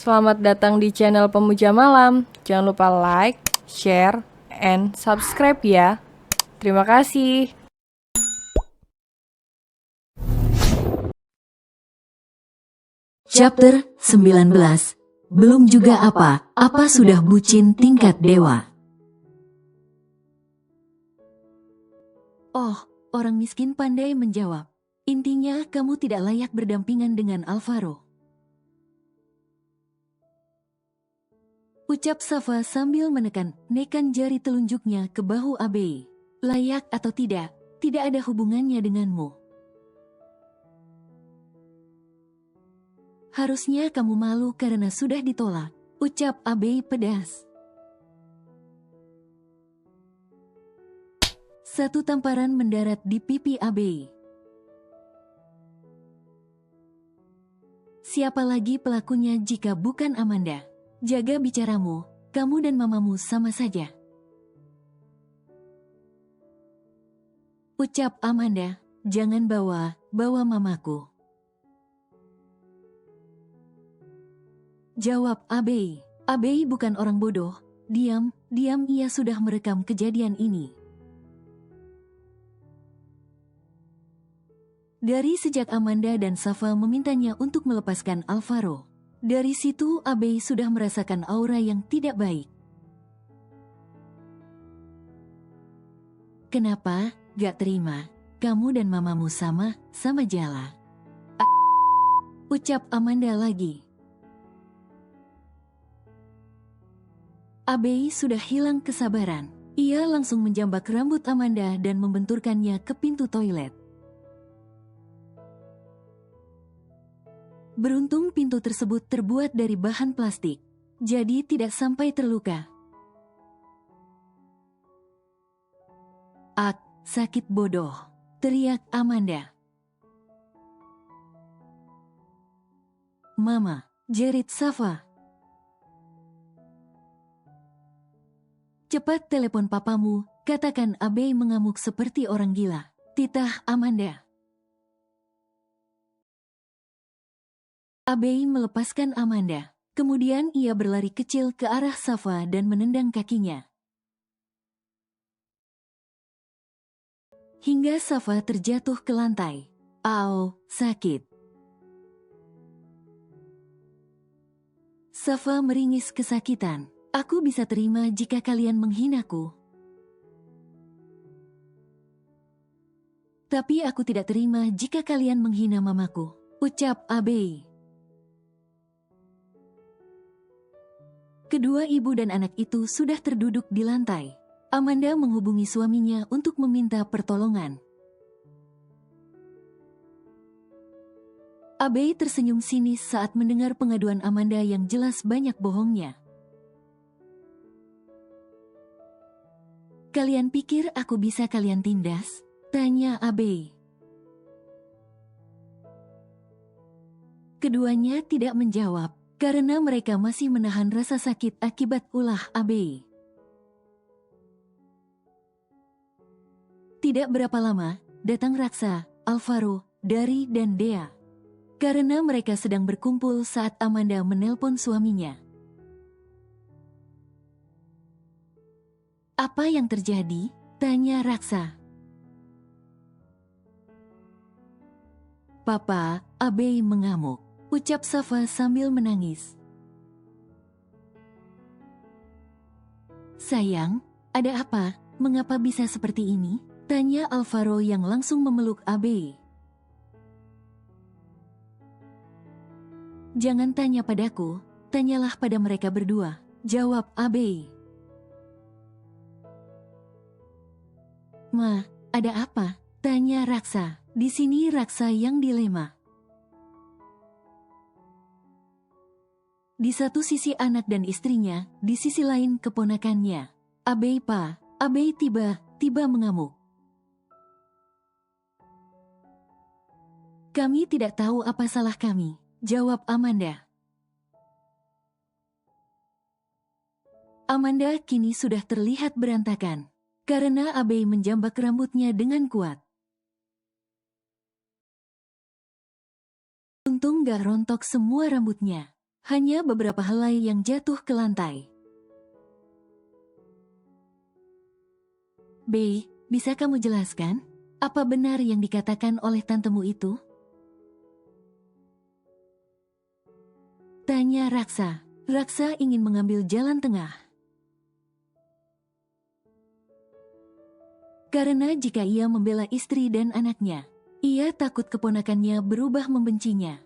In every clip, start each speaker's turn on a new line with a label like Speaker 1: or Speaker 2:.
Speaker 1: Selamat datang di channel Pemuja Malam. Jangan lupa like, share, and subscribe ya. Terima kasih.
Speaker 2: Chapter 19. Belum juga apa sudah bucin tingkat dewa. Oh, orang miskin pandai menjawab. Intinya kamu tidak layak berdampingan dengan Alvaro. Ucap Safa sambil menekan jari telunjuknya ke bahu Abe. Layak atau tidak ada hubungannya denganmu. Harusnya kamu malu karena sudah ditolak, ucap Abe pedas. Satu tamparan mendarat di pipi Abe. Siapa lagi pelakunya jika bukan Amanda? Jaga bicaramu, kamu dan mamamu sama saja. Ucap Amanda, jangan bawa mamaku. Jawab Abe. Abe bukan orang bodoh. Diam, ia sudah merekam kejadian ini. Dari sejak Amanda dan Safa memintanya untuk melepaskan Alvaro. Dari situ Abe sudah merasakan aura yang tidak baik. Kenapa? Gak terima. Kamu dan mamamu sama jala. Ucap Amanda lagi. Abe sudah hilang kesabaran. Ia langsung menjambak rambut Amanda dan membenturkannya ke pintu toilet. Beruntung pintu tersebut terbuat dari bahan plastik, jadi tidak sampai terluka. Ak, sakit bodoh, teriak Amanda. Mama, jerit Safa. Cepat telepon papamu, katakan Abe mengamuk seperti orang gila. Titah Amanda. Abe melepaskan Amanda. Kemudian ia berlari kecil ke arah Safa dan menendang kakinya. Hingga Safa terjatuh ke lantai. Au, sakit. Safa meringis kesakitan. Aku bisa terima jika kalian menghinaku. Tapi aku tidak terima jika kalian menghina mamaku, ucap Abe. Kedua ibu dan anak itu sudah terduduk di lantai. Amanda menghubungi suaminya untuk meminta pertolongan. Abe tersenyum sinis saat mendengar pengaduan Amanda yang jelas banyak bohongnya. Kalian pikir aku bisa kalian tindas? Tanya Abe. Keduanya tidak menjawab, karena mereka masih menahan rasa sakit akibat ulah Abe. Tidak berapa lama, datang Raksa, Alvaro, Dari dan Dea. Karena mereka sedang berkumpul saat Amanda menelpon suaminya. Apa yang terjadi? Tanya Raksa. Papa, Abe mengamuk, ucap Safa sambil menangis. Sayang, ada apa? Mengapa bisa seperti ini? Tanya Alvaro yang langsung memeluk Abe. Jangan tanya padaku, tanyalah pada mereka berdua, jawab Abe. Ma, ada apa? Tanya Raksa. Di sini Raksa yang dilema. Di satu sisi anak dan istrinya, di sisi lain keponakannya. Abe tiba mengamuk. Kami tidak tahu apa salah kami, jawab Amanda. Amanda kini sudah terlihat berantakan, karena Abe menjambak rambutnya dengan kuat. Untung gak rontok semua rambutnya. Hanya beberapa helai yang jatuh ke lantai. B, bisa kamu jelaskan? Apa benar yang dikatakan oleh tantemu itu? Tanya Raksa. Raksa ingin mengambil jalan tengah. Karena jika ia membela istri dan anaknya, ia takut keponakannya berubah membencinya.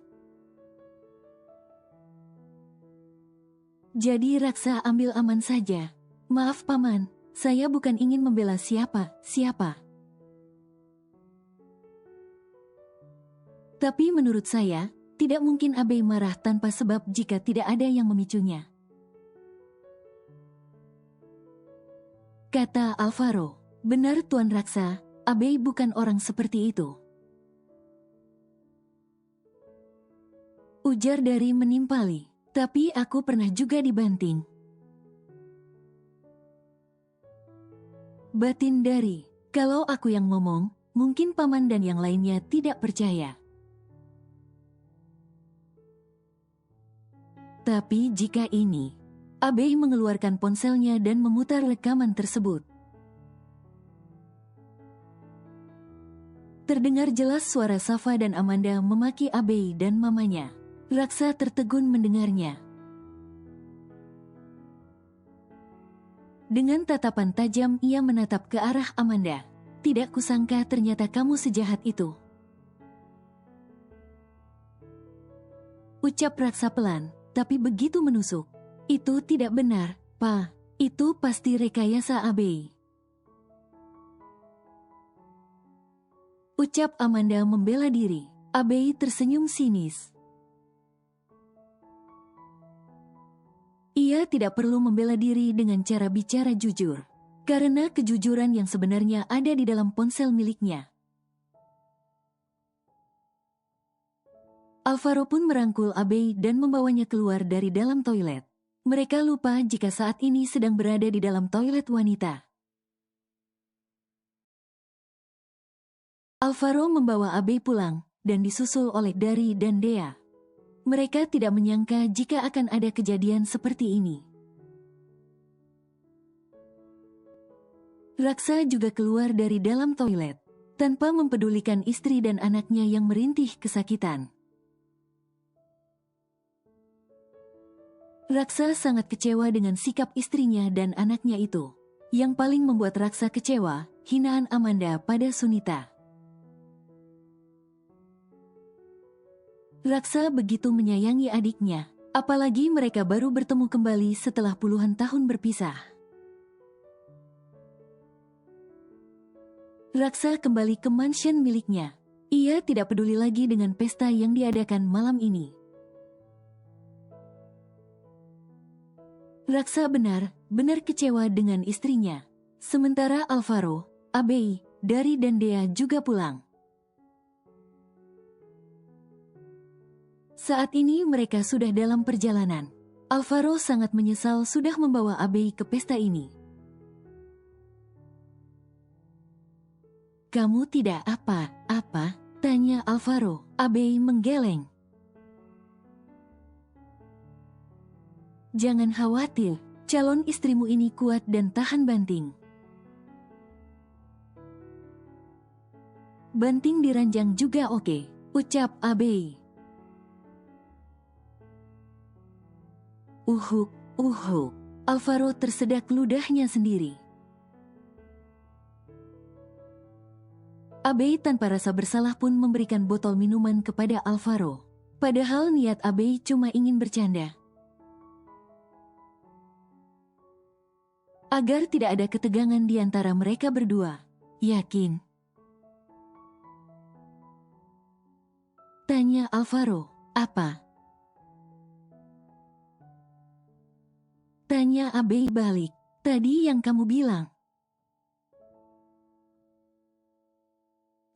Speaker 2: Jadi Raksa ambil aman saja. Maaf paman, saya bukan ingin membela siapa. Tapi menurut saya, tidak mungkin Abe marah tanpa sebab jika tidak ada yang memicunya. Kata Alvaro. Benar Tuan Raksa, Abe bukan orang seperti itu. Ujar Dari menimpali. Tapi aku pernah juga dibanting. Batin Dari. Kalau aku yang ngomong, mungkin paman dan yang lainnya tidak percaya. Tapi jika ini, Abe mengeluarkan ponselnya dan memutar rekaman tersebut. Terdengar jelas suara Safa dan Amanda memaki Abe dan mamanya. Raksa tertegun mendengarnya. Dengan tatapan tajam ia menatap ke arah Amanda. Tidak kusangka ternyata kamu sejahat itu. Ucap Raksa pelan, tapi begitu menusuk. Itu tidak benar, Pa. Itu pasti rekayasa Abe. Ucap Amanda membela diri. Abe tersenyum sinis. Ia tidak perlu membela diri dengan cara bicara jujur. Karena kejujuran yang sebenarnya ada di dalam ponsel miliknya. Alvaro pun merangkul Abe dan membawanya keluar dari dalam toilet. Mereka lupa jika saat ini sedang berada di dalam toilet wanita. Alvaro membawa Abe pulang, dan disusul oleh Dari dan Dea. Mereka tidak menyangka jika akan ada kejadian seperti ini. Raksa juga keluar dari dalam toilet, tanpa mempedulikan istri dan anaknya yang merintih kesakitan. Raksa sangat kecewa dengan sikap istrinya dan anaknya itu. Yang paling membuat Raksa kecewa, hinaan Amanda pada Sunita. Raksa begitu menyayangi adiknya, apalagi mereka baru bertemu kembali setelah puluhan tahun berpisah. Raksa kembali ke mansion miliknya. Ia tidak peduli lagi dengan pesta yang diadakan malam ini. Raksa benar-benar kecewa dengan istrinya. Sementara Alvaro, Abe, Dari dan Dea juga pulang. Saat ini mereka sudah dalam perjalanan. Alvaro sangat menyesal sudah membawa Abe ke pesta ini. Kamu tidak apa-apa? Tanya Alvaro. Abe menggeleng. Jangan khawatir, calon istrimu ini kuat dan tahan banting. Banting diranjang juga oke, ucap Abe. Uhuk. Alvaro tersedak ludahnya sendiri. Abe tanpa rasa bersalah pun memberikan botol minuman kepada Alvaro. Padahal niat Abe cuma ingin bercanda. Agar tidak ada ketegangan di antara mereka berdua. Yakin? Tanya Alvaro. Apa? Tanya Abe balik. Tadi yang kamu bilang.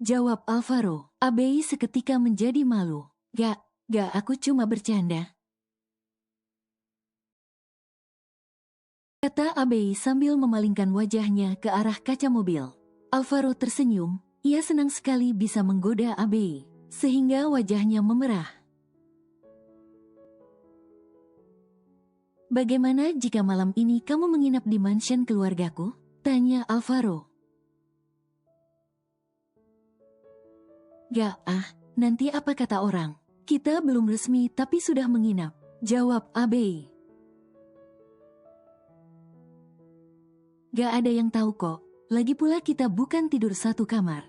Speaker 2: Jawab Alvaro. Abe seketika menjadi malu. Gak, aku cuma bercanda. Kata Abe sambil memalingkan wajahnya ke arah kaca mobil. Alvaro tersenyum, ia senang sekali bisa menggoda Abe, sehingga wajahnya memerah. Bagaimana jika malam ini kamu menginap di mansion keluargaku? Tanya Alvaro. Gak nanti apa kata orang? Kita belum resmi tapi sudah menginap, jawab Abe. Gak ada yang tahu kok, lagi pula kita bukan tidur satu kamar.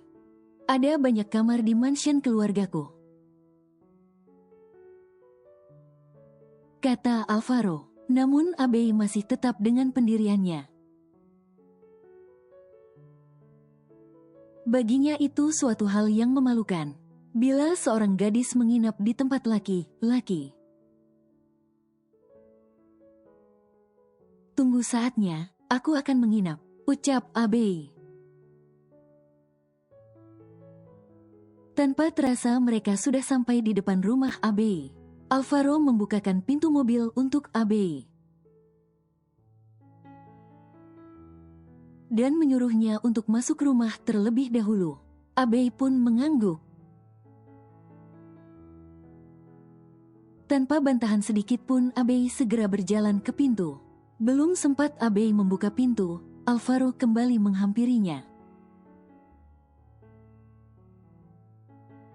Speaker 2: Ada banyak kamar di mansion keluargaku, kata Alvaro. Namun Abe masih tetap dengan pendiriannya. Baginya itu suatu hal yang memalukan. Bila seorang gadis menginap di tempat laki-laki. Tunggu saatnya, aku akan menginap, ucap Abe. Tanpa terasa mereka sudah sampai di depan rumah Abe. Alvaro membukakan pintu mobil untuk Abe dan menyuruhnya untuk masuk rumah terlebih dahulu. Abe pun mengangguk. Tanpa bantahan sedikit pun Abe segera berjalan ke pintu. Belum sempat Abe membuka pintu, Alvaro kembali menghampirinya.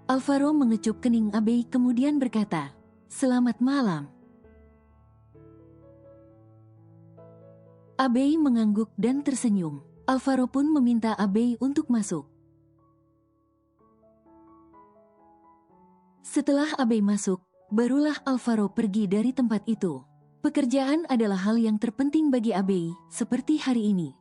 Speaker 2: Alvaro mengecup kening Abe kemudian berkata, "Selamat malam." Abe mengangguk dan tersenyum. Alvaro pun meminta Abe untuk masuk. Setelah Abe masuk, barulah Alvaro pergi dari tempat itu. Pekerjaan adalah hal yang terpenting bagi Abe, seperti hari ini.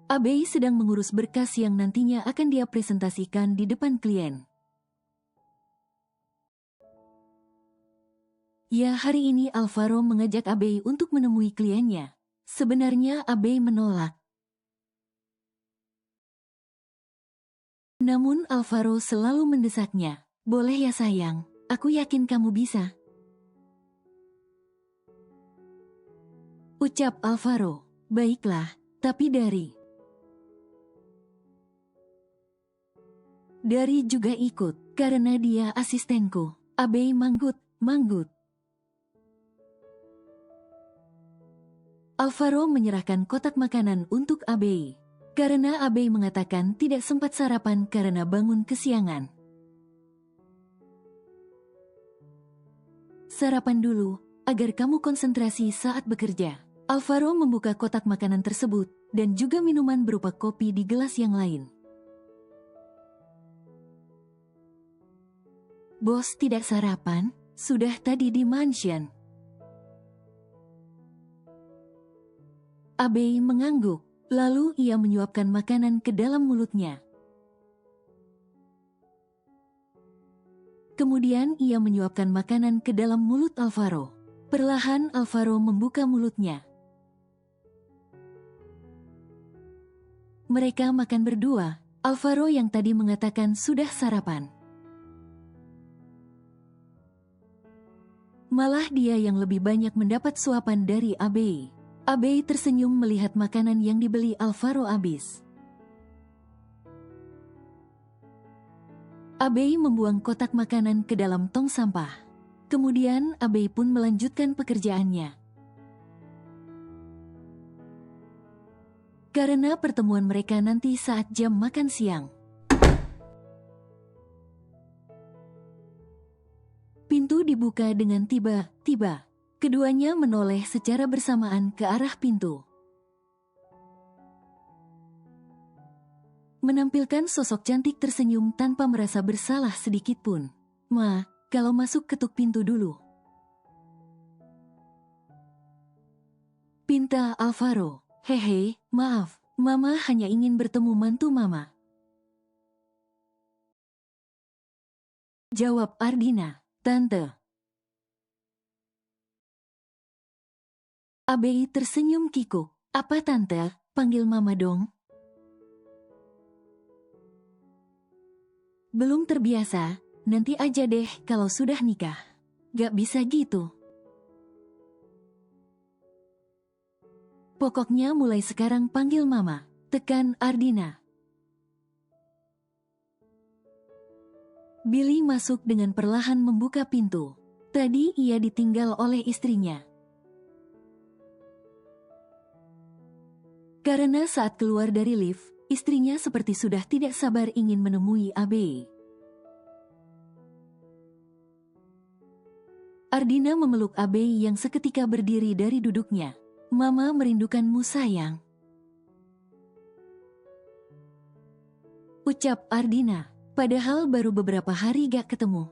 Speaker 2: Abe sedang mengurus berkas yang nantinya akan dia presentasikan di depan klien. Ya, hari ini Alvaro mengajak Abe untuk menemui kliennya. Sebenarnya Abe menolak. Namun Alvaro selalu mendesaknya. "Boleh ya sayang, aku yakin kamu bisa," ucap Alvaro. "Baiklah, tapi Dari juga ikut, karena dia asistenku." Abe manggut. Alvaro menyerahkan kotak makanan untuk Abe. Karena Abe mengatakan tidak sempat sarapan karena bangun kesiangan. "Sarapan dulu, agar kamu konsentrasi saat bekerja." Alvaro membuka kotak makanan tersebut, dan juga minuman berupa kopi di gelas yang lain. "Bos tidak sarapan? Sudah tadi di mansion." Abe mengangguk, lalu ia menyuapkan makanan ke dalam mulutnya. Kemudian ia menyuapkan makanan ke dalam mulut Alvaro. Perlahan Alvaro membuka mulutnya. Mereka makan berdua. Alvaro yang tadi mengatakan sudah sarapan, malah dia yang lebih banyak mendapat suapan dari Abe. Abe tersenyum melihat makanan yang dibeli Alvaro habis. Abe membuang kotak makanan ke dalam tong sampah. Kemudian Abe pun melanjutkan pekerjaannya. Karena pertemuan mereka nanti saat jam makan siang. Pintu dibuka dengan tiba-tiba. Keduanya menoleh secara bersamaan ke arah pintu. Menampilkan sosok cantik tersenyum tanpa merasa bersalah sedikit pun. "Ma, kalau masuk ketuk pintu dulu," pinta Alvaro. "Hehe, maaf, Mama hanya ingin bertemu mantu Mama," jawab Ardina. "Tante." Abe tersenyum kikuk. "Apa tante, panggil Mama dong." "Belum terbiasa, nanti aja deh kalau sudah nikah." "Gak bisa gitu. Pokoknya mulai sekarang panggil Mama," tekan Ardina. Billy masuk dengan perlahan membuka pintu. Tadi ia ditinggal oleh istrinya. Karena saat keluar dari lift, istrinya seperti sudah tidak sabar ingin menemui Abei. Ardina memeluk Abei yang seketika berdiri dari duduknya. Mama merindukanmu sayang. Ucap Ardina, padahal baru beberapa hari gak ketemu.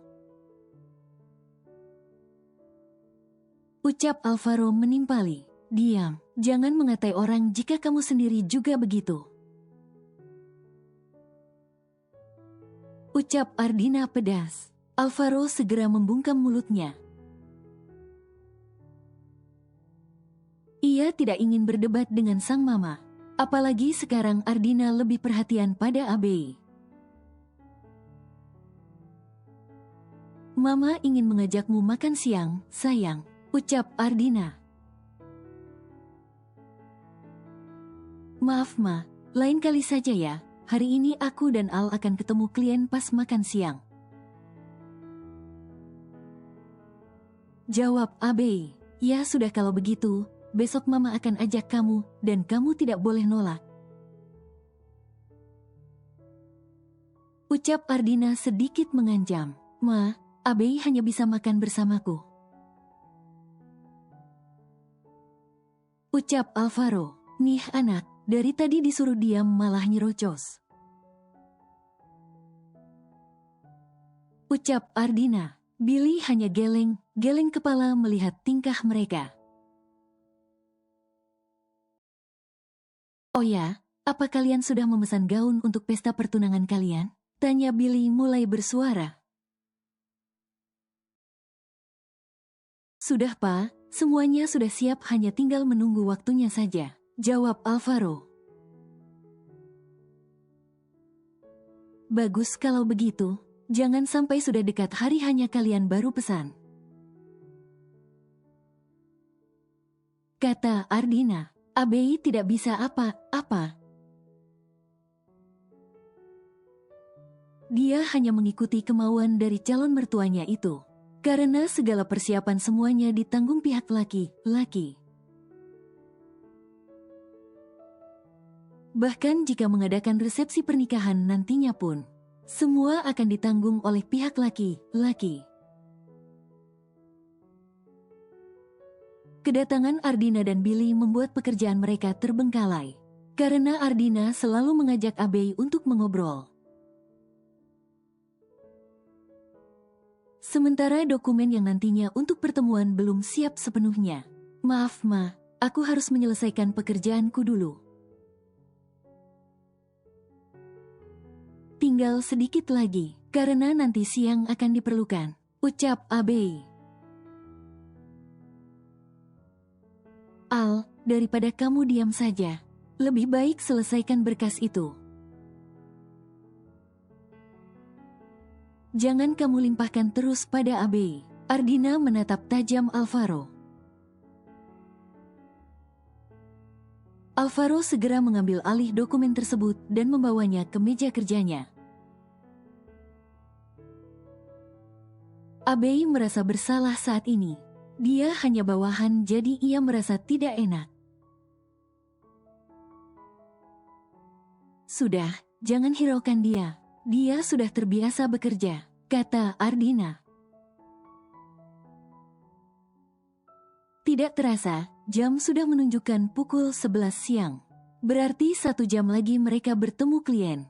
Speaker 2: Ucap Alvaro menimpali, diam, jangan mengatai orang jika kamu sendiri juga begitu. Ucap Ardina pedas. Alvaro segera membungkam mulutnya. Ia tidak ingin berdebat dengan sang mama. Apalagi sekarang Ardina lebih perhatian pada Abei. Mama ingin mengajakmu makan siang, sayang. Ucap Ardina. Maaf Ma, lain kali saja ya. Hari ini aku dan Al akan ketemu klien pas makan siang. Jawab Abei. Ya sudah kalau begitu, besok Mama akan ajak kamu dan kamu tidak boleh nolak. Ucap Ardina sedikit mengancam. Ma, Abei hanya bisa makan bersamaku. Ucap Alvaro, nih anak, dari tadi disuruh diam malah nyerocos. Ucap Ardina, Billy hanya geleng kepala melihat tingkah mereka. Oh ya, apa kalian sudah memesan gaun untuk pesta pertunangan kalian? Tanya Billy mulai bersuara. Sudah Pak, semuanya sudah siap hanya tinggal menunggu waktunya saja. Jawab Alvaro. Bagus kalau begitu, jangan sampai sudah dekat hari hanya kalian baru pesan. Kata Ardina, Abei tidak bisa apa-apa. Dia hanya mengikuti kemauan dari calon mertuanya itu. Karena segala persiapan semuanya ditanggung pihak laki-laki. Bahkan jika mengadakan resepsi pernikahan nantinya pun, semua akan ditanggung oleh pihak laki-laki. Kedatangan Ardina dan Billy membuat pekerjaan mereka terbengkalai. Karena Ardina selalu mengajak Abei untuk mengobrol. Sementara dokumen yang nantinya untuk pertemuan belum siap sepenuhnya. Maaf Ma, aku harus menyelesaikan pekerjaanku dulu. Tinggal sedikit lagi, karena nanti siang akan diperlukan. Ucap Abei. Al, daripada kamu diam saja, lebih baik selesaikan berkas itu. Jangan kamu limpahkan terus pada Abei. Ardina menatap tajam Alvaro. Alvaro segera mengambil alih dokumen tersebut dan membawanya ke meja kerjanya. Abei merasa bersalah saat ini. Dia hanya bawahan jadi ia merasa tidak enak. Sudah, jangan hiraukan dia. Dia sudah terbiasa bekerja, kata Ardina. Tidak terasa, jam sudah menunjukkan pukul 11 siang. Berarti 1 jam lagi mereka bertemu klien.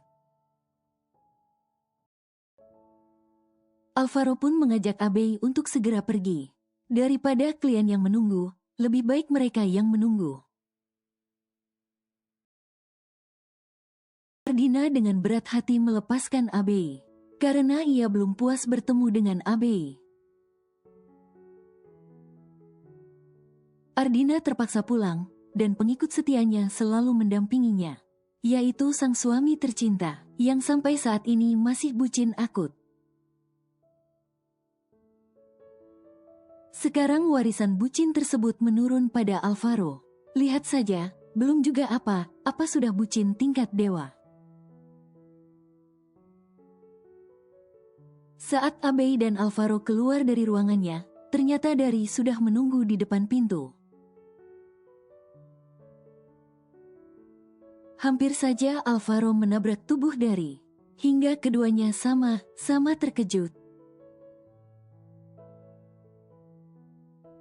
Speaker 2: Alvaro pun mengajak Abei untuk segera pergi. Daripada klien yang menunggu, lebih baik mereka yang menunggu. Ardina dengan berat hati melepaskan Abei, karena ia belum puas bertemu dengan Abei. Ardina terpaksa pulang, dan pengikut setianya selalu mendampinginya, yaitu sang suami tercinta, yang sampai saat ini masih bucin akut. Sekarang warisan bucin tersebut menurun pada Alvaro. Lihat saja, belum juga apa sudah bucin tingkat dewa. Saat Abei dan Alvaro keluar dari ruangannya, ternyata Dari sudah menunggu di depan pintu. Hampir saja Alvaro menabrak tubuh Dari, hingga keduanya sama-sama terkejut.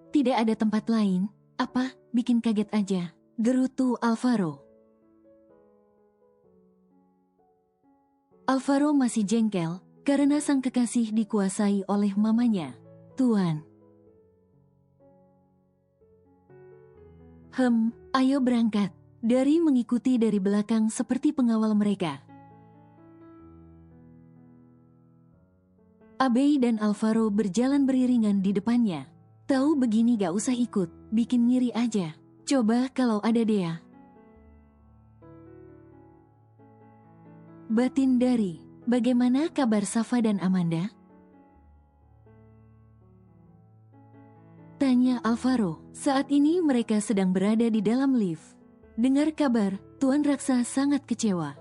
Speaker 2: Tidak ada tempat lain, apa, bikin kaget aja, gerutu Alvaro. Alvaro masih jengkel, karena sang kekasih dikuasai oleh mamanya. Tuan. Ayo berangkat. Dari mengikuti dari belakang seperti pengawal mereka. Abe dan Alvaro berjalan beriringan di depannya. Tahu begini gak usah ikut, bikin ngiri aja. Coba kalau ada Dea. Batin Dari, bagaimana kabar Safa dan Amanda? Tanya Alvaro. Saat ini mereka sedang berada di dalam lift. Dengar kabar, Tuan Raksa sangat kecewa.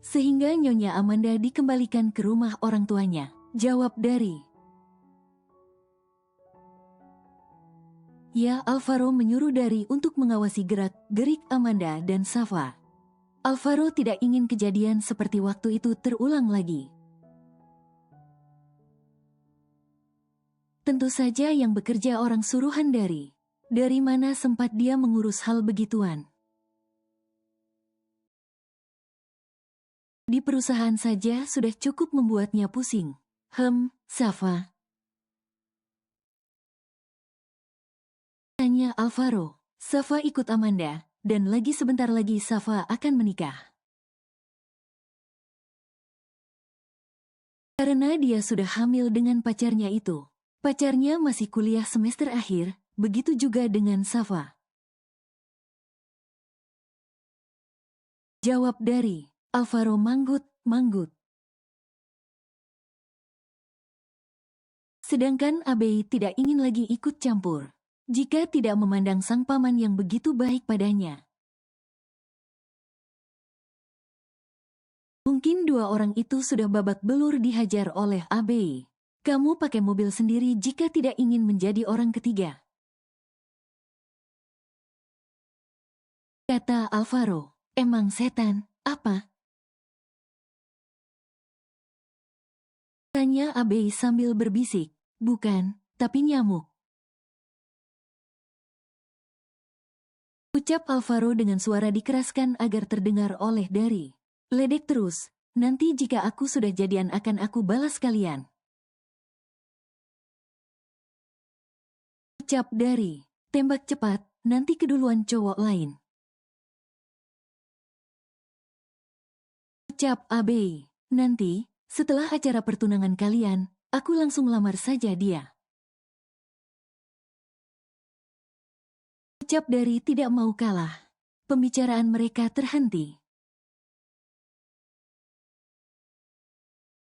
Speaker 2: Sehingga Nyonya Amanda dikembalikan ke rumah orang tuanya. Jawab Dari. Ya, Alvaro menyuruh Dari untuk mengawasi gerak-gerik Amanda dan Safa. Alvaro tidak ingin kejadian seperti waktu itu terulang lagi. Tentu saja yang bekerja orang suruhan Dari. Dari mana sempat dia mengurus hal begituan? Di perusahaan saja sudah cukup membuatnya pusing. Safa. Tanya Alvaro. Safa ikut Amanda, dan lagi sebentar lagi Safa akan menikah. Karena dia sudah hamil dengan pacarnya itu. Pacarnya masih kuliah semester akhir, begitu juga dengan Safa. Jawab Dari. Alvaro manggut. Sedangkan Abe tidak ingin lagi ikut campur. Jika tidak memandang sang paman yang begitu baik padanya. Mungkin dua orang itu sudah babak belur dihajar oleh Abe. Kamu pakai mobil sendiri jika tidak ingin menjadi orang ketiga. Kata Alvaro. Emang setan, apa? Tanya Abe sambil berbisik. Bukan, tapi nyamuk. Ucap Alvaro dengan suara dikeraskan agar terdengar oleh Dari. Ledek terus, nanti jika aku sudah jadian akan aku balas kalian. Ucap Dari. Tembak cepat, nanti keduluan cowok lain. Ucap Abe. Nanti, setelah acara pertunangan kalian, aku langsung lamar saja dia. Ucap Dari tidak mau kalah. Pembicaraan mereka terhenti.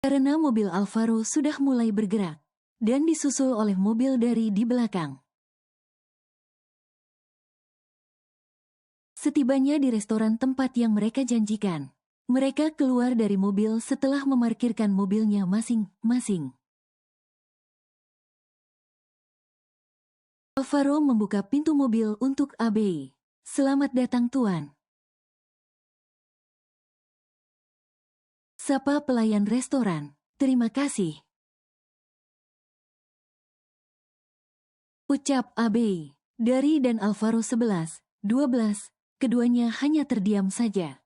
Speaker 2: Karena mobil Alvaro sudah mulai bergerak, dan disusul oleh mobil Dari di belakang. Setibanya di restoran tempat yang mereka janjikan, mereka keluar dari mobil setelah memarkirkan mobilnya masing-masing. Alvaro membuka pintu mobil untuk Abe. Selamat datang Tuan. Sapa pelayan restoran. Terima kasih. Ucap Abe. Dari dan Alvaro 11, 12, keduanya hanya terdiam saja.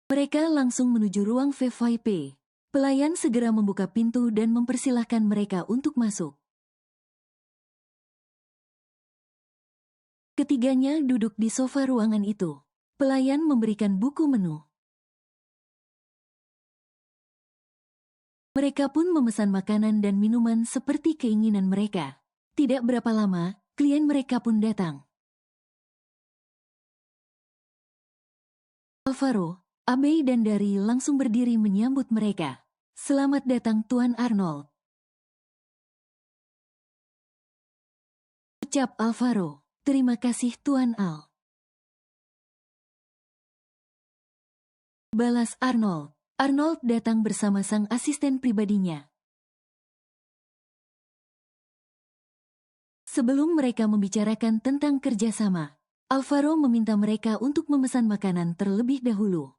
Speaker 2: Mereka langsung menuju ruang VIP. Pelayan segera membuka pintu dan mempersilahkan mereka untuk masuk. Ketiganya duduk di sofa ruangan itu. Pelayan memberikan buku menu. Mereka pun memesan makanan dan minuman seperti keinginan mereka. Tidak berapa lama, klien mereka pun datang. Alvaro, Abe dan Dari langsung berdiri menyambut mereka. Selamat datang Tuan Arnold. Ucap Alvaro. Terima kasih Tuan Al. Balas Arnold. Arnold datang bersama sang asisten pribadinya. Sebelum mereka membicarakan tentang kerjasama, Alvaro meminta mereka untuk memesan makanan terlebih dahulu.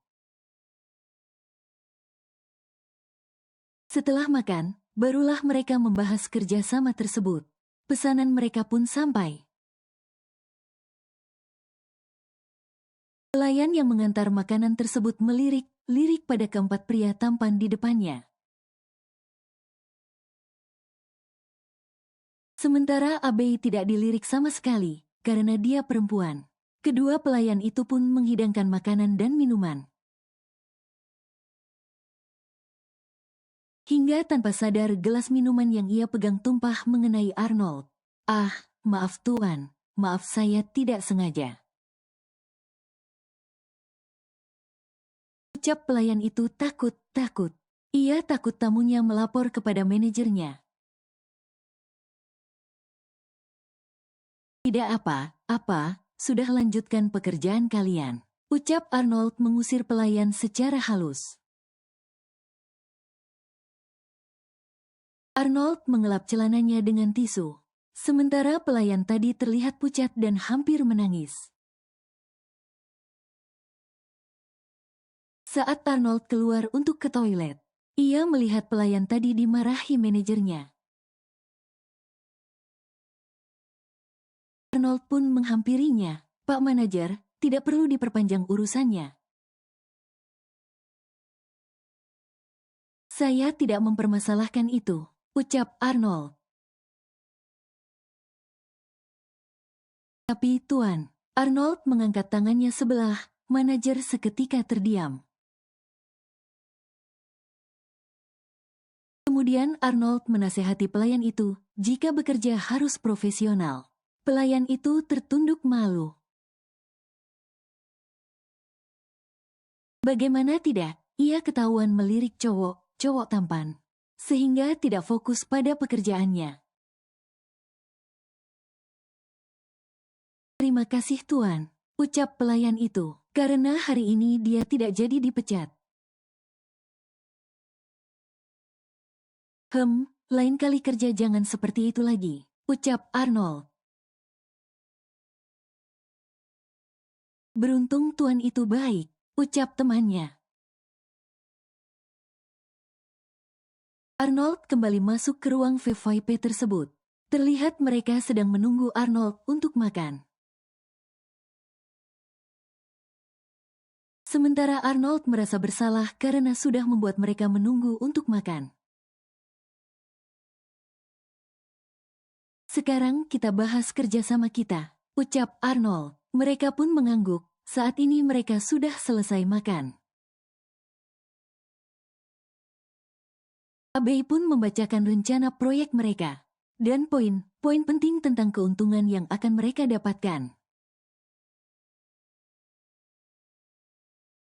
Speaker 2: Setelah makan, barulah mereka membahas kerjasama tersebut. Pesanan mereka pun sampai. Pelayan yang mengantar makanan tersebut melirik pada keempat pria tampan di depannya. Sementara Abe tidak dilirik sama sekali, karena dia perempuan. Kedua pelayan itu pun menghidangkan makanan dan minuman. Hingga tanpa sadar gelas minuman yang ia pegang tumpah mengenai Arnold. "Ah, maaf Tuan, maaf saya tidak sengaja." Ucap pelayan itu takut. Ia takut tamunya melapor kepada manajernya. "Tidak apa-apa, sudah lanjutkan pekerjaan kalian," ucap Arnold mengusir pelayan secara halus. Arnold mengelap celananya dengan tisu. Sementara pelayan tadi terlihat pucat dan hampir menangis. Saat Arnold keluar untuk ke toilet, ia melihat pelayan tadi dimarahi manajernya. Arnold pun menghampirinya. "Pak manajer, tidak perlu diperpanjang urusannya. Saya tidak mempermasalahkan itu," ucap Arnold. "Tapi Tuan," Arnold mengangkat tangannya sebelah, manajer seketika terdiam. Kemudian Arnold menasehati pelayan itu, jika bekerja harus profesional. Pelayan itu tertunduk malu. Bagaimana tidak, ia ketahuan melirik cowok tampan, sehingga tidak fokus pada pekerjaannya. "Terima kasih Tuan," ucap pelayan itu, karena hari ini dia tidak jadi dipecat. Lain kali kerja jangan seperti itu lagi," ucap Arnold. "Beruntung Tuan itu baik," ucap temannya. Arnold kembali masuk ke ruang VVIP tersebut. Terlihat mereka sedang menunggu Arnold untuk makan. Sementara Arnold merasa bersalah karena sudah membuat mereka menunggu untuk makan. "Sekarang kita bahas kerjasama kita," ucap Arnold. Mereka pun mengangguk. Saat ini mereka sudah selesai makan. Abe pun membacakan rencana proyek mereka dan poin-poin penting tentang keuntungan yang akan mereka dapatkan.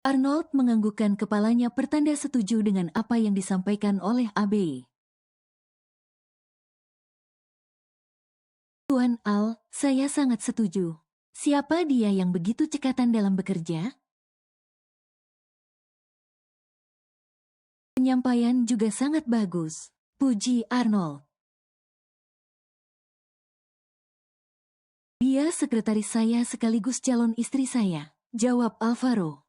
Speaker 2: Arnold menganggukkan kepalanya pertanda setuju dengan apa yang disampaikan oleh Abe. "Tuan Al, saya sangat setuju. Siapa dia yang begitu cekatan dalam bekerja?" "Penyampaian juga sangat bagus," puji Arnold. "Dia sekretaris saya sekaligus calon istri saya," jawab Alvaro.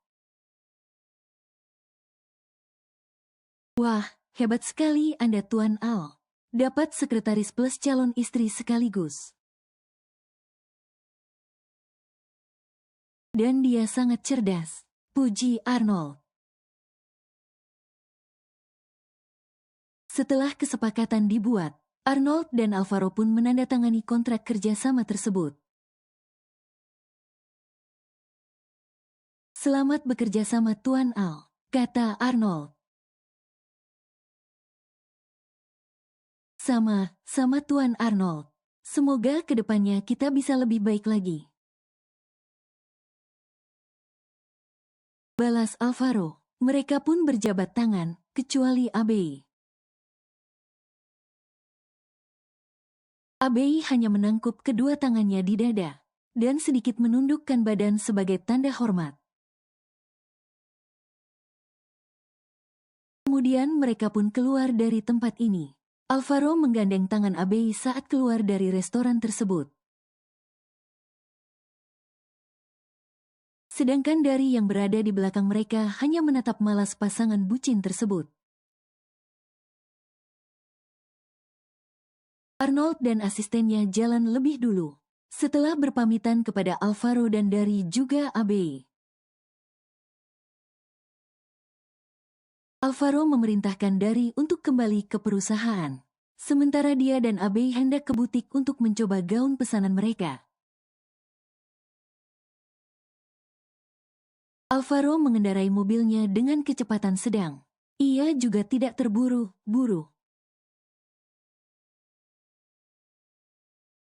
Speaker 2: "Wah, hebat sekali Anda Tuan Al. Dapat sekretaris plus calon istri sekaligus. Dan dia sangat cerdas," puji Arnold. Setelah kesepakatan dibuat, Arnold dan Alvaro pun menandatangani kontrak kerjasama tersebut. "Selamat bekerja sama Tuan Al," kata Arnold. Sama Tuan Arnold. Semoga kedepannya kita bisa lebih baik lagi," balas Alvaro. Mereka pun berjabat tangan, kecuali Abe. Abe hanya menangkup kedua tangannya di dada, dan sedikit menundukkan badan sebagai tanda hormat. Kemudian mereka pun keluar dari tempat ini. Alvaro menggandeng tangan Abe saat keluar dari restoran tersebut. Sedangkan Dari yang berada di belakang mereka hanya menatap malas pasangan bucin tersebut. Arnold dan asistennya jalan lebih dulu. Setelah berpamitan kepada Alvaro dan Dari juga Abe. Alvaro memerintahkan Dari untuk kembali ke perusahaan. Sementara dia dan Abe hendak ke butik untuk mencoba gaun pesanan mereka. Alvaro mengendarai mobilnya dengan kecepatan sedang. Ia juga tidak terburu-buru.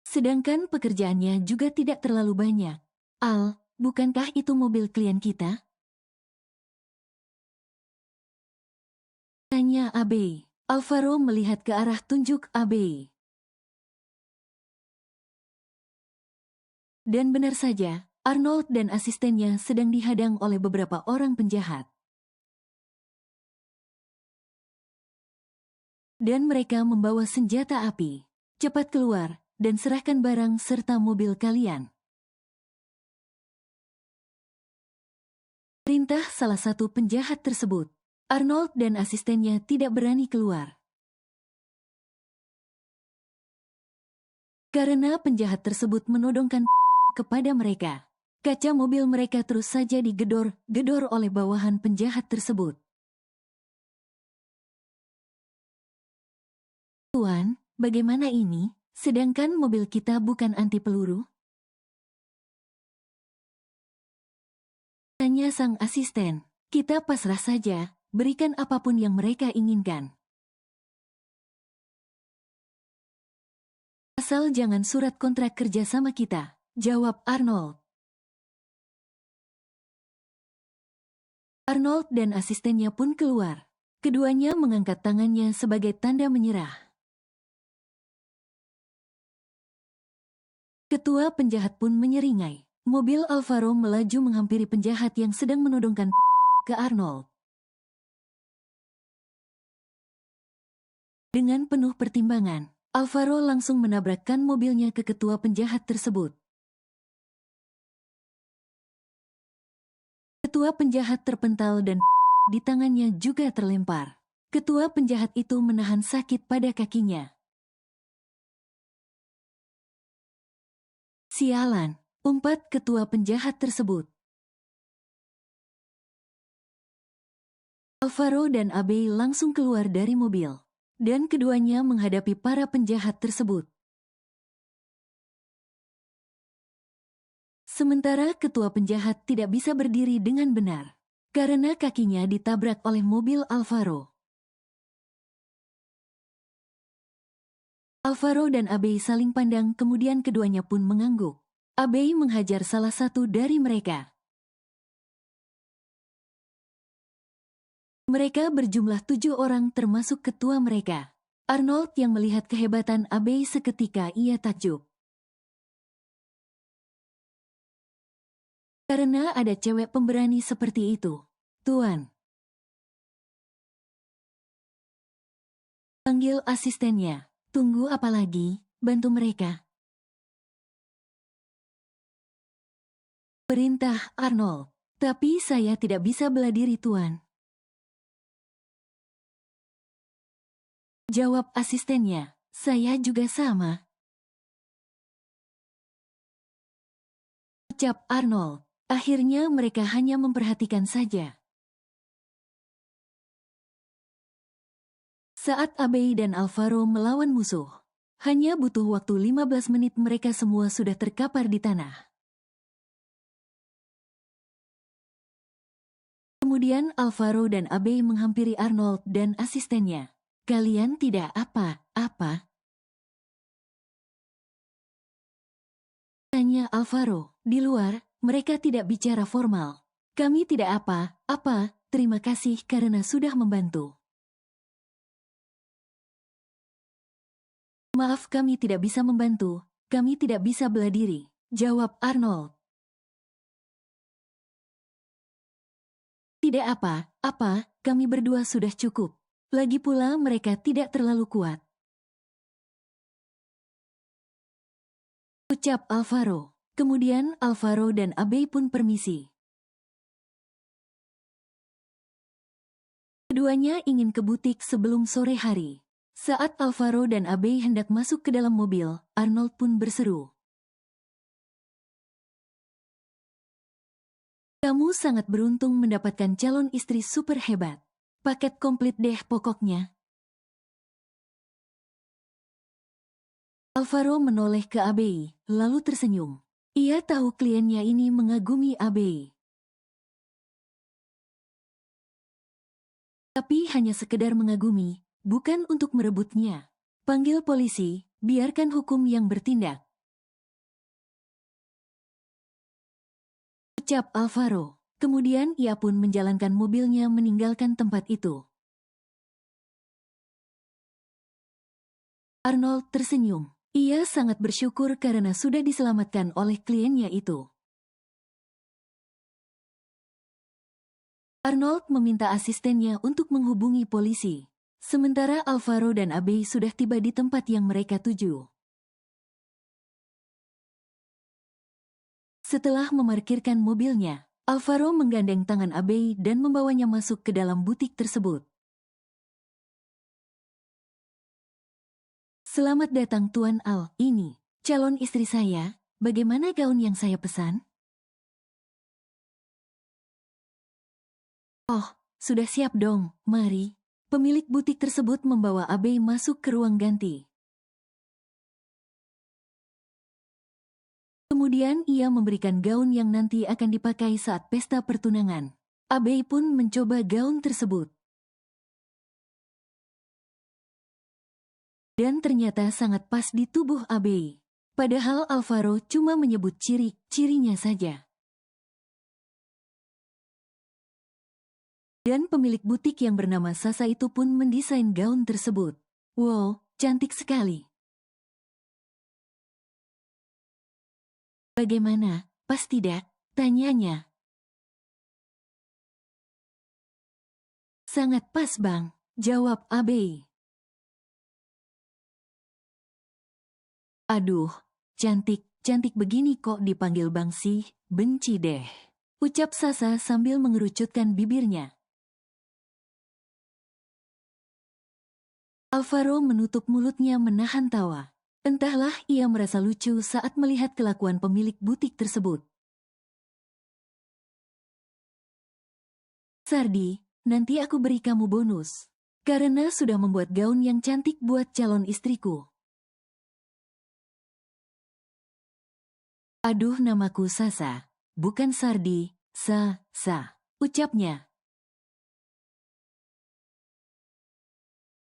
Speaker 2: Sedangkan pekerjaannya juga tidak terlalu banyak. Al, bukankah itu mobil klien kita? Tanya Abe. Alvaro melihat ke arah tunjuk Abe. Dan benar saja, Arnold dan asistennya sedang dihadang oleh beberapa orang penjahat. Dan mereka membawa senjata api. Cepat keluar dan serahkan barang serta mobil kalian. Perintah salah satu penjahat tersebut. Arnold dan asistennya tidak berani keluar. Karena penjahat tersebut menodongkan kepada mereka. Kaca mobil mereka terus saja digedor-gedor oleh bawahan penjahat tersebut. Tuan, bagaimana ini? Sedangkan mobil kita bukan anti peluru? Tanya sang asisten. Kita pasrah saja, berikan apapun yang mereka inginkan. Asal jangan surat kontrak kerja sama kita, jawab Arnold. Arnold dan asistennya pun keluar. Keduanya mengangkat tangannya sebagai tanda menyerah. Ketua penjahat pun menyeringai. Mobil Alvaro melaju menghampiri penjahat yang sedang menodongkan ke Arnold. Dengan penuh pertimbangan, Alvaro langsung menabrakkan mobilnya ke ketua penjahat tersebut. Ketua penjahat terpental dan di tangannya juga terlempar. Ketua penjahat itu menahan sakit pada kakinya. Sialan, umpat ketua penjahat tersebut. Alvaro dan Abe langsung keluar dari mobil. Dan keduanya menghadapi para penjahat tersebut. Sementara ketua penjahat tidak bisa berdiri dengan benar. Karena kakinya ditabrak oleh mobil Alvaro. Alvaro dan Abe saling pandang kemudian keduanya pun mengangguk. Abe menghajar salah satu dari mereka. Mereka berjumlah 7 orang termasuk ketua mereka. Arnold yang melihat kehebatan Abe seketika ia takjub. Karena ada cewek pemberani seperti itu. Tuan. Panggil asistennya. Tunggu apa lagi, bantu mereka. Perintah Arnold. Tapi saya tidak bisa bela diri, Tuan. Jawab asistennya, saya juga sama. Ucap Arnold. Akhirnya mereka hanya memperhatikan saja. Saat Abe dan Alvaro melawan musuh, hanya butuh waktu 15 menit mereka semua sudah terkapar di tanah. Kemudian Alvaro dan Abe menghampiri Arnold dan asistennya. Kalian tidak apa-apa? Tanya Alvaro. Di luar, mereka tidak bicara formal. Kami tidak apa-apa, terima kasih karena sudah membantu. Maaf kami tidak bisa membantu, kami tidak bisa bela diri, jawab Arnold. Tidak apa-apa, kami berdua sudah cukup. Lagi pula mereka tidak terlalu kuat. Ucap Alvaro. Kemudian Alvaro dan Abe pun permisi. Keduanya ingin ke butik sebelum sore hari. Saat Alvaro dan Abe hendak masuk ke dalam mobil, Arnold pun berseru. Kamu sangat beruntung mendapatkan calon istri super hebat. Paket komplit deh pokoknya. Alvaro menoleh ke Abe, lalu tersenyum. Ia tahu kliennya ini mengagumi Abe. Tapi hanya sekedar mengagumi, bukan untuk merebutnya. Panggil polisi, biarkan hukum yang bertindak. Ucap Alvaro. Kemudian ia pun menjalankan mobilnya meninggalkan tempat itu. Arnold tersenyum. Ia sangat bersyukur karena sudah diselamatkan oleh kliennya itu. Arnold meminta asistennya untuk menghubungi polisi. Sementara Alvaro dan Abe sudah tiba di tempat yang mereka tuju. Setelah memarkirkan mobilnya, Alvaro menggandeng tangan Abe dan membawanya masuk ke dalam butik tersebut. Selamat datang Tuan Al, ini calon istri saya. Bagaimana gaun yang saya pesan? Oh, sudah siap dong, mari. Pemilik butik tersebut membawa Abe masuk ke ruang ganti. Kemudian ia memberikan gaun yang nanti akan dipakai saat pesta pertunangan. Abe pun mencoba gaun tersebut. Dan ternyata sangat pas di tubuh Abe. Padahal Alvaro cuma menyebut ciri-cirinya saja. Dan pemilik butik yang bernama Sasa itu pun mendesain gaun tersebut. Wow, cantik sekali. Bagaimana, pas tidak? Tanyanya. Sangat pas bang, jawab Abe. Aduh, cantik begini kok dipanggil bang sih, benci deh. Ucap Sasa sambil mengerucutkan bibirnya. Alvaro menutup mulutnya menahan tawa. Entahlah ia merasa lucu saat melihat kelakuan pemilik butik tersebut. Sardi, nanti aku beri kamu bonus. Karena sudah membuat gaun yang cantik buat calon istriku. Aduh namaku Sasa, bukan Sardi, Sa, ucapnya.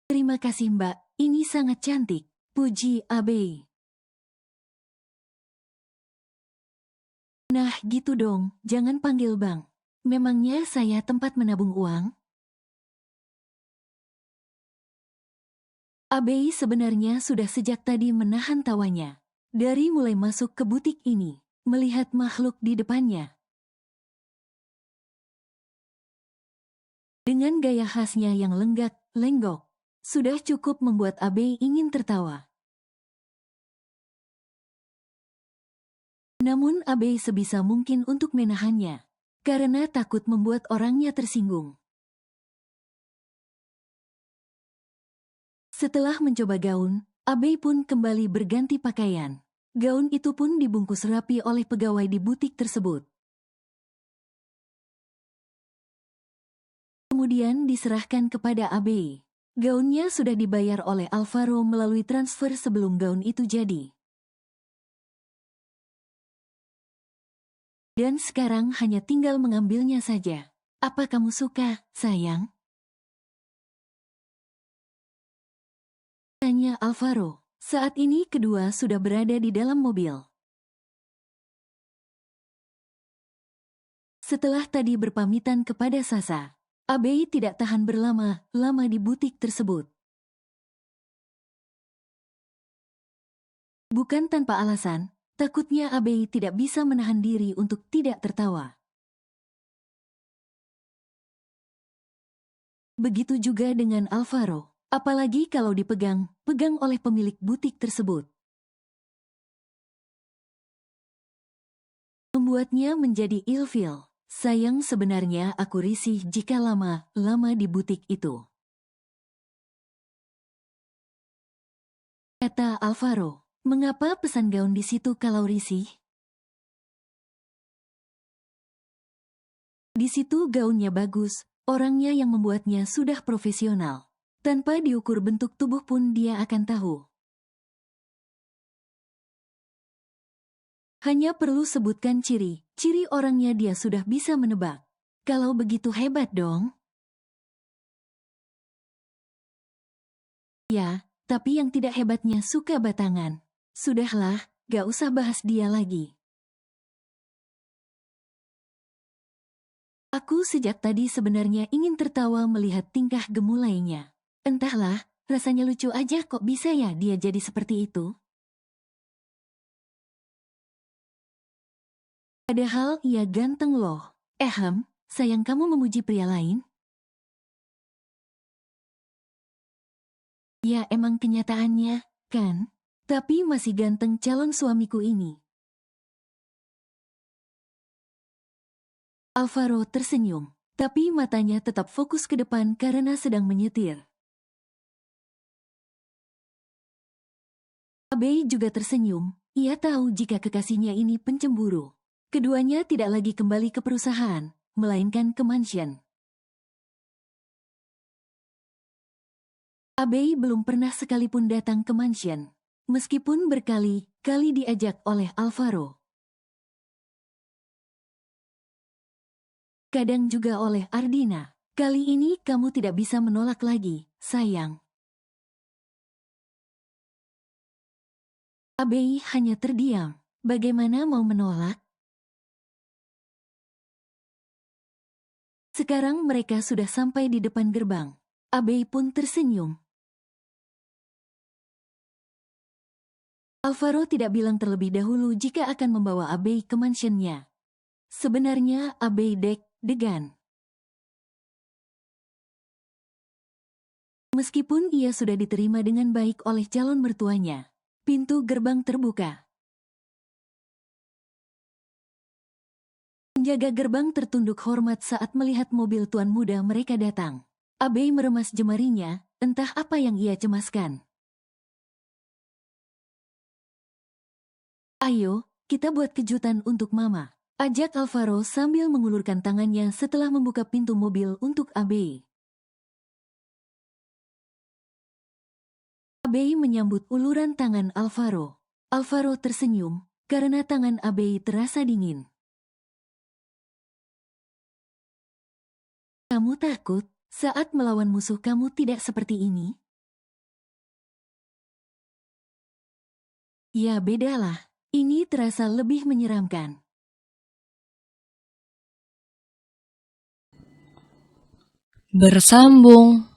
Speaker 2: Terima kasih mbak, ini sangat cantik, puji Abe. Nah gitu dong, jangan panggil bang. Memangnya saya tempat menabung uang? Abe sebenarnya sudah sejak tadi menahan tawanya. Dari mulai masuk ke butik ini, melihat makhluk di depannya. Dengan gaya khasnya yang lenggak-lenggok, sudah cukup membuat Abe ingin tertawa. Namun Abe sebisa mungkin untuk menahannya, karena takut membuat orangnya tersinggung. Setelah mencoba gaun, Abe pun kembali berganti pakaian. Gaun itu pun dibungkus rapi oleh pegawai di butik tersebut. Kemudian diserahkan kepada Abe. Gaunnya sudah dibayar oleh Alvaro melalui transfer sebelum gaun itu jadi. Dan sekarang hanya tinggal mengambilnya saja. Apa kamu suka, sayang? Tanya Alvaro. Saat ini kedua sudah berada di dalam mobil. Setelah tadi berpamitan kepada Sasa, Abe tidak tahan berlama-lama di butik tersebut. Bukan tanpa alasan, takutnya Abe tidak bisa menahan diri untuk tidak tertawa. Begitu juga dengan Alvaro. Apalagi kalau pegang oleh pemilik butik tersebut. Membuatnya menjadi ilfil. Sayang, sebenarnya aku risih jika lama-lama di butik itu. Kata Alvaro, mengapa pesan gaun di situ kalau risih? Di situ gaunnya bagus, orangnya yang membuatnya sudah profesional. Tanpa diukur bentuk tubuh pun dia akan tahu. Hanya perlu sebutkan ciri orangnya dia sudah bisa menebak. Kalau begitu hebat dong. Ya, tapi yang tidak hebatnya suka batangan. Sudahlah, gak usah bahas dia lagi. Aku sejak tadi sebenarnya ingin tertawa melihat tingkah gemulainya. Entahlah, rasanya lucu aja kok bisa ya dia jadi seperti itu. Padahal ia ganteng loh. Sayang kamu memuji pria lain? Ya emang kenyataannya, kan? Tapi masih ganteng calon suamiku ini. Alvaro tersenyum, tapi matanya tetap fokus ke depan karena sedang menyetir. Abei juga tersenyum, ia tahu jika kekasihnya ini pencemburu. Keduanya tidak lagi kembali ke perusahaan, melainkan ke mansion. Abei belum pernah sekalipun datang ke mansion, meskipun berkali-kali diajak oleh Alvaro. Kadang juga oleh Ardina. Kali ini kamu tidak bisa menolak lagi, sayang. Abei hanya terdiam. Bagaimana mau menolak? Sekarang mereka sudah sampai di depan gerbang. Abei pun tersenyum. Alvaro tidak bilang terlebih dahulu jika akan membawa Abei ke mansionnya. Sebenarnya Abei deg-degan. Meskipun ia sudah diterima dengan baik oleh calon mertuanya, pintu gerbang terbuka. Penjaga gerbang tertunduk hormat saat melihat mobil tuan muda mereka datang. Abei meremas jemarinya, entah apa yang ia cemaskan. Ayo, kita buat kejutan untuk Mama, ajak Alvaro sambil mengulurkan tangannya setelah membuka pintu mobil untuk Abei. Abei menyambut uluran tangan Alvaro. Alvaro tersenyum, karena tangan Abei terasa dingin. Kamu takut saat melawan musuh kamu tidak seperti ini? Ya bedalah, ini terasa lebih menyeramkan.
Speaker 1: Bersambung.